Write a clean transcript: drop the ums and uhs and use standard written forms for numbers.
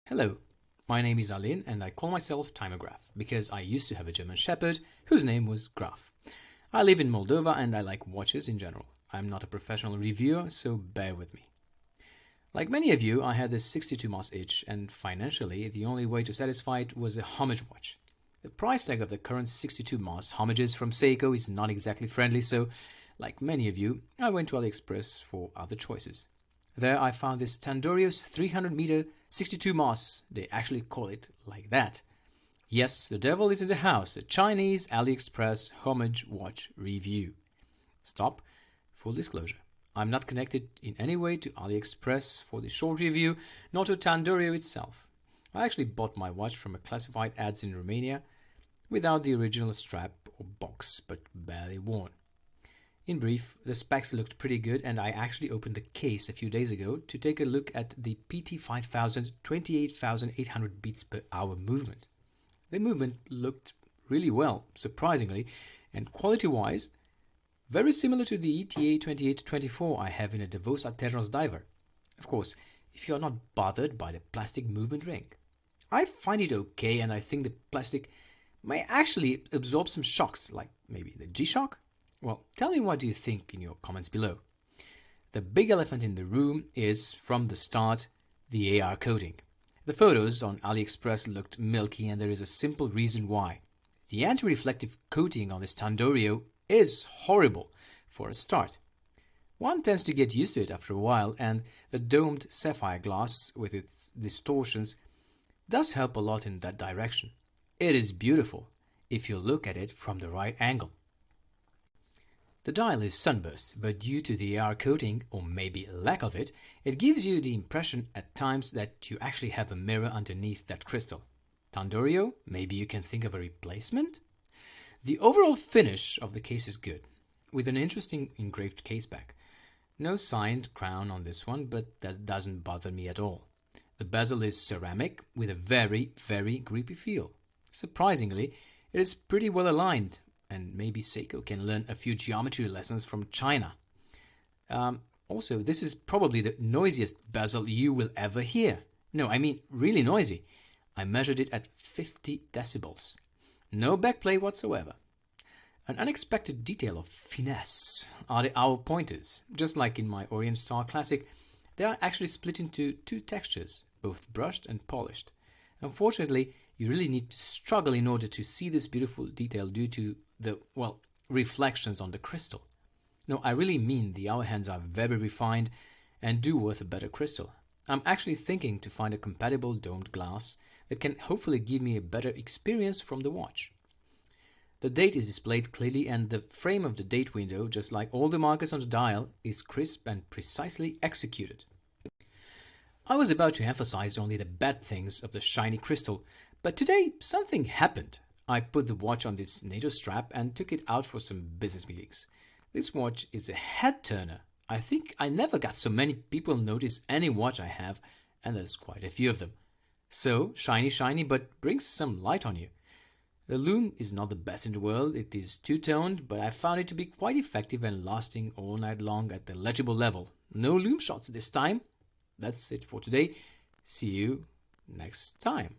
Hello, my name is Alin and I call myself Timograph because I used to have a German Shepherd whose name was Graf. I live in Moldova and I like watches in general. I'm not a professional reviewer, so bear with me. Like many of you, I had this 62 Mas itch, and financially, the only way to satisfy it was a Homage watch. The price tag of the current 62 Mas Homages from Seiko is not exactly friendly, so like many of you, I went to AliExpress for other choices. There I found this Tandorio's 300-meter 62 Mas. They actually call it like that. Yes, the devil is in the house, a Chinese AliExpress Homage watch review. Stop. Full disclosure. I'm not connected in any way to AliExpress for the short review, nor to Tandorio itself. I actually bought my watch from a classified ads in Romania without the original strap or box, but barely worn. In brief, the specs looked pretty good, and I actually opened the case a few days ago to take a look at the PT5000 28,800 beats per hour movement. The movement looked really well, surprisingly, and quality-wise, very similar to the ETA 2824 I have in a Davos Aternos diver. Of course, if you are not bothered by the plastic movement ring. I find it okay, and I think the plastic may actually absorb some shocks, like maybe the G-Shock. Well, tell me what do you think in your comments below. The big elephant in the room is, from the start, the AR coating. The photos on AliExpress looked milky, and there is a simple reason why. The anti-reflective coating on this Tandorio is horrible for a start. One tends to get used to it after a while, and the domed sapphire glass with its distortions does help a lot in that direction. It is beautiful if you look at it from the right angle. The dial is sunburst, but due to the AR coating, or maybe lack of it, it gives you the impression at times that you actually have a mirror underneath that crystal. Tandorio, maybe you can think of a replacement? The overall finish of the case is good, with an interesting engraved caseback. No signed crown on this one, but that doesn't bother me at all. The bezel is ceramic with a very, very grippy feel. Surprisingly, it is pretty well aligned, and maybe Seiko can learn a few geometry lessons from China. Also, this is probably the noisiest bezel you will ever hear. No, I mean really noisy. I measured it at 50 decibels. No backplay whatsoever. An unexpected detail of finesse are the hour pointers. Just like in my Orient Star Classic, they are actually split into two textures, both brushed and polished. Unfortunately, you really need to struggle in order to see this beautiful detail due to the, reflections on the crystal. No, I really mean the hour hands are very refined and do worth a better crystal. I'm actually thinking to find a compatible domed glass that can hopefully give me a better experience from the watch. The date is displayed clearly, and the frame of the date window, just like all the markers on the dial, is crisp and precisely executed. I was about to emphasize only the bad things of the shiny crystal, but today something happened. I put the watch on this NATO strap and took it out for some business meetings. This watch is a head turner. I think I never got so many people notice any watch I have, and there's quite a few of them. So, shiny, but brings some light on you. The lume is not the best in the world, it is two-toned, but I found it to be quite effective and lasting all night long at the legible level. No lume shots this time. That's it for today. See you next time.